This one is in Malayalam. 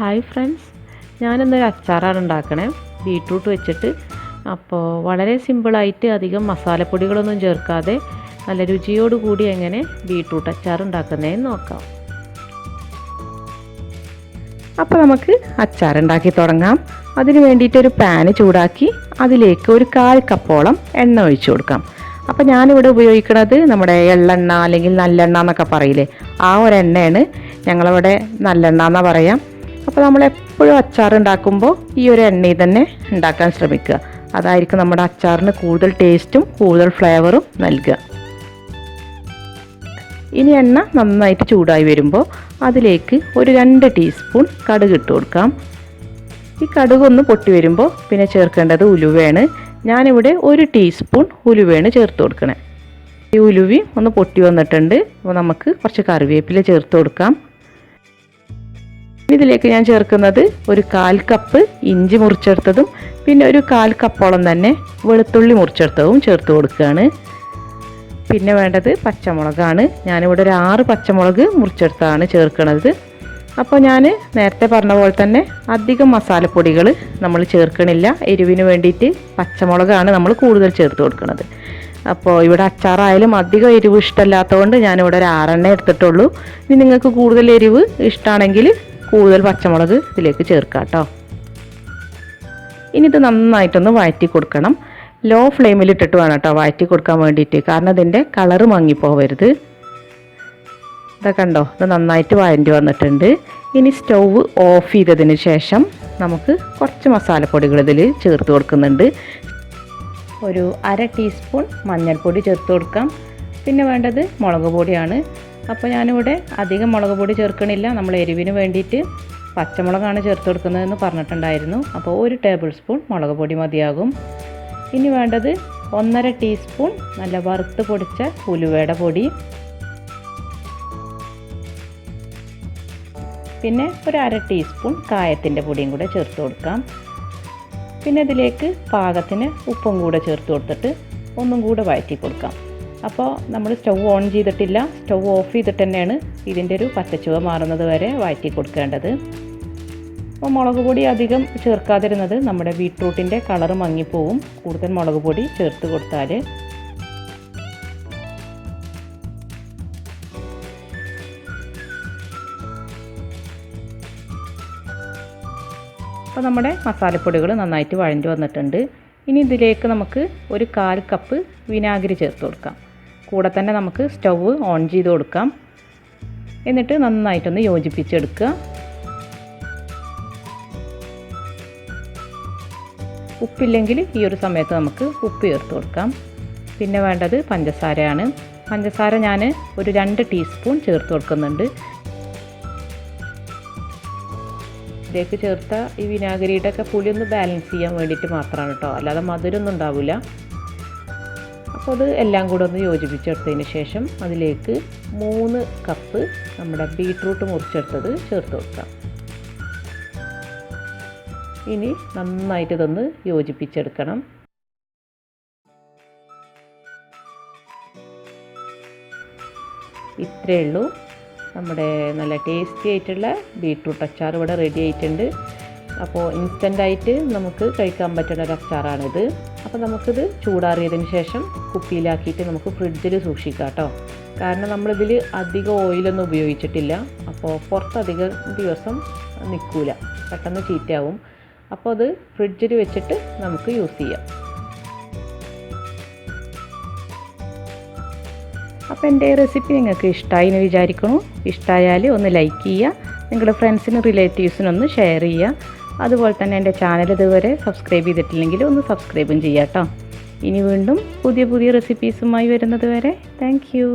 ഹായ് ഫ്രണ്ട്സ്, ഞാനിന്നൊരു അച്ചാറാണ് ഉണ്ടാക്കണേ ബീട്രൂട്ട് വെച്ചിട്ട്. അപ്പോൾ വളരെ സിമ്പിളായിട്ട് അധികം മസാലപ്പൊടികളൊന്നും ചേർക്കാതെ നല്ല രുചിയോടുകൂടി എങ്ങനെ ബീട്രൂട്ട് അച്ചാർ ഉണ്ടാക്കുന്നതെന്ന് നോക്കാം. അപ്പോൾ നമുക്ക് അച്ചാർ ഉണ്ടാക്കി തുടങ്ങാം. അതിന് വേണ്ടിയിട്ടൊരു പാന് ചൂടാക്കി അതിലേക്ക് ഒരു 1/4 കപ്പോളം എണ്ണ ഒഴിച്ചു കൊടുക്കാം. അപ്പോൾ ഞാനിവിടെ ഉപയോഗിക്കുന്നത് നമ്മുടെ എള്ളെണ്ണ അല്ലെങ്കിൽ നല്ലെണ്ണ എന്നൊക്കെ പറയില്ലേ, ആ ഒരു എണ്ണയാണ്. ഞങ്ങളവിടെ നല്ലെണ്ണ എന്നാണ് പറയാം. അപ്പോൾ നമ്മളെപ്പോഴും അച്ചാർ ഉണ്ടാക്കുമ്പോൾ ഈ ഒരു എണ്ണയിൽ തന്നെ ഉണ്ടാക്കാൻ ശ്രമിക്കുക. അതായിരിക്കും നമ്മുടെ അച്ചാറിന് കൂടുതൽ ടേസ്റ്റും കൂടുതൽ ഫ്ലേവറും നൽകുക. ഇനി എണ്ണ നന്നായിട്ട് ചൂടായി വരുമ്പോൾ അതിലേക്ക് ഒരു 2 ടീസ്പൂൺ കടുക് ഇട്ട് കൊടുക്കാം. ഈ കടുകൊന്ന് പൊട്ടി വരുമ്പോൾ പിന്നെ ചേർക്കേണ്ടത് ഉലുവയാണ്. ഞാനിവിടെ 1 ടീസ്പൂൺ ഉലുവയാണ് ചേർത്ത് കൊടുക്കണേ. ഈ ഉലുവി ഒന്ന് പൊട്ടി വന്നിട്ടുണ്ട്. അപ്പോൾ നമുക്ക് കുറച്ച് കറിവേപ്പില ചേർത്ത് കൊടുക്കാം. ഇതിലേക്ക് ഞാൻ ചേർക്കുന്നത് ഒരു 1/4 കപ്പ് ഇഞ്ചി മുറിച്ചെടുത്തതും പിന്നെ ഒരു 1/4 കപ്പോളം തന്നെ വെളുത്തുള്ളി മുറിച്ചെടുത്തതും ചേർത്ത് കൊടുക്കുകയാണ്. പിന്നെ വേണ്ടത് പച്ചമുളകാണ്. ഞാനിവിടെ ഒരു 6 പച്ചമുളക് മുറിച്ചെടുത്താണ് ചേർക്കുന്നത്. അപ്പോൾ ഞാൻ നേരത്തെ പറഞ്ഞ പോലെ തന്നെ അധികം മസാലപ്പൊടികൾ നമ്മൾ ചേർക്കണില്ല. എരിവിന് വേണ്ടിയിട്ട് പച്ചമുളകാണ് നമ്മൾ കൂടുതൽ ചേർത്ത് കൊടുക്കുന്നത്. അപ്പോൾ ഇവിടെ അച്ചാറായാലും അധികം എരിവ് ഇഷ്ടമല്ലാത്തതുകൊണ്ട് ഞാനിവിടെ ഒരു 6 എടുത്തിട്ടുള്ളൂ. ഇനി നിങ്ങൾക്ക് കൂടുതൽ എരിവ് ഇഷ്ടമാണെങ്കിൽ കൂടുതൽ പച്ചമുളക് ഇതിലേക്ക് ചേർക്കാം കേട്ടോ. ഇനി ഇത് നന്നായിട്ടൊന്ന് വഴറ്റി കൊടുക്കണം. ലോ ഫ്ലെയിമിലിട്ടിട്ട് വേണം കേട്ടോ വഴറ്റി കൊടുക്കാൻ വേണ്ടിയിട്ട്, കാരണം ഇതിൻ്റെ കളറ് മങ്ങിപ്പോവരുത്. ഇതൊക്കെ കണ്ടോ, ഇത് നന്നായിട്ട് വഴറ്റി വന്നിട്ടുണ്ട്. ഇനി സ്റ്റൗവ് ഓഫ് ചെയ്തതിന് ശേഷം നമുക്ക് കുറച്ച് മസാലപ്പൊടികൾ ഇതിൽ ചേർത്ത് കൊടുക്കുന്നുണ്ട്. ഒരു 1/2 ടീസ്പൂൺ മഞ്ഞൾപ്പൊടി ചേർത്ത് കൊടുക്കാം. പിന്നെ വേണ്ടത് മുളക് പൊടിയാണ്. അപ്പോൾ ഞാനിവിടെ അധികം മുളക് പൊടി ചേർക്കണില്ല. നമ്മൾ എരിവിന് വേണ്ടിയിട്ട് പച്ചമുളകാണ് ചേർത്ത് കൊടുക്കുന്നതെന്ന് പറഞ്ഞിട്ടുണ്ടായിരുന്നു. അപ്പോൾ 1 ടേബിൾ സ്പൂൺ മുളക് പൊടി മതിയാകും. ഇനി വേണ്ടത് 1/2 ടീസ്പൂൺ നല്ല വറുത്ത് പൊടിച്ച ഉലുവയുടെ പൊടി, പിന്നെ ഒരു 1/2 ടീസ്പൂൺ കായത്തിൻ്റെ പൊടിയും കൂടെ ചേർത്ത് കൊടുക്കാം. പിന്നെ ഇതിലേക്ക് പാകത്തിന് ഉപ്പും കൂടെ ചേർത്ത് കൊടുത്തിട്ട് ഒന്നും കൂടെ വഴറ്റി കൊടുക്കാം. അപ്പോൾ നമ്മൾ സ്റ്റൗ ഓൺ ചെയ്തിട്ടില്ല, സ്റ്റൗ ഓഫ് ചെയ്തിട്ട് തന്നെയാണ് ഇതിൻ്റെ ഒരു പച്ചച്ചുവ മാറുന്നത് വരെ വഴറ്റി കൊടുക്കേണ്ടത്. അപ്പോൾ മുളക് പൊടി അധികം ചേർക്കാതിരുന്നത് നമ്മുടെ ബീട്രൂട്ടിൻ്റെ കളറ് മങ്ങിപ്പോവും കൂടുതൽ മുളക് പൊടി ചേർത്ത് കൊടുത്താൽ. അപ്പോൾ നമ്മുടെ മസാലപ്പൊടികൾ നന്നായിട്ട് വഴഞ്ഞു വന്നിട്ടുണ്ട്. ഇനി ഇതിലേക്ക് നമുക്ക് ഒരു 1/4 കപ്പ് വിനാഗിരി ചേർത്ത് കൊടുക്കാം. കൂടെ തന്നെ നമുക്ക് സ്റ്റൗവ് ഓൺ ചെയ്ത് കൊടുക്കാം. എന്നിട്ട് നന്നായിട്ടൊന്ന് യോജിപ്പിച്ചെടുക്കുക. ഉപ്പില്ലെങ്കിൽ ഈ ഒരു സമയത്ത് നമുക്ക് ഉപ്പ് ചേർത്ത് കൊടുക്കാം. പിന്നെ വേണ്ടത് പഞ്ചസാരയാണ്. പഞ്ചസാര ഞാൻ ഒരു 2 ടീസ്പൂൺ ചേർത്ത് കൊടുക്കുന്നുണ്ട്. ഇതിലേക്ക് ചേർത്ത ഈ വിനാഗിരിയുടെ ഒക്കെ പുളി ഒന്ന് ബാലൻസ് ചെയ്യാൻ വേണ്ടിയിട്ട് മാത്രമാണ് കേട്ടോ, അല്ലാതെ മധുരമൊന്നും ഉണ്ടാവില്ല. അപ്പോൾ അത് എല്ലാം കൂടെ ഒന്ന് യോജിപ്പിച്ചെടുത്തതിന് ശേഷം അതിലേക്ക് 3 കപ്പ് നമ്മുടെ ബീട്രൂട്ട് മുറിച്ചെടുത്തത് ചേർത്ത് കൊടുക്കാം. ഇനി നന്നായിട്ട് ഇതൊന്ന് യോജിപ്പിച്ചെടുക്കണം. ഇത്രയേ ഉള്ളൂ. നമ്മുടെ നല്ല ടേസ്റ്റി ആയിട്ടുള്ള ബീട്രൂട്ട് അച്ചാർ ഇവിടെ റെഡി ആയിട്ടുണ്ട്. അപ്പോൾ ഇൻസ്റ്റൻ്റായിട്ട് നമുക്ക് കഴിക്കാൻ പറ്റുന്ന ഒരു അച്ചാറാണിത്. അപ്പോൾ നമുക്കിത് ചൂടാറിയതിന് ശേഷം കുപ്പിയിലാക്കിയിട്ട് നമുക്ക് ഫ്രിഡ്ജിൽ സൂക്ഷിക്കാം കേട്ടോ. കാരണം നമ്മളിതിൽ അധികം ഓയിലൊന്നും ഉപയോഗിച്ചിട്ടില്ല. അപ്പോൾ പുറത്തധികം ദിവസം നിൽക്കില്ല, പെട്ടെന്ന് ചീത്തയാവും. അപ്പോൾ അത് ഫ്രിഡ്ജിൽ വെച്ചിട്ട് നമുക്ക് യൂസ് ചെയ്യാം. അപ്പോൾ എൻ്റെ റെസിപ്പി നിങ്ങൾക്ക് ഇഷ്ടമായി എന്ന് വിചാരിക്കണു. ഇഷ്ടമായാൽ ഒന്ന് ലൈക്ക് ചെയ്യുക, നിങ്ങളുടെ ഫ്രണ്ട്സിനും റിലേറ്റീവ്സിനും ഒന്ന് ഷെയർ ചെയ്യുക. അതുപോലെ തന്നെ എൻ്റെ ചാനൽ ഇതുവരെ സബ്സ്ക്രൈബ് ചെയ്തിട്ടില്ലെങ്കിൽ ഒന്ന് സബ്സ്ക്രൈബും ചെയ്യാം കേട്ടോ. ഇനി വീണ്ടും പുതിയ പുതിയ റെസിപ്പീസുമായി വരുന്നത് വരെ താങ്ക് യു.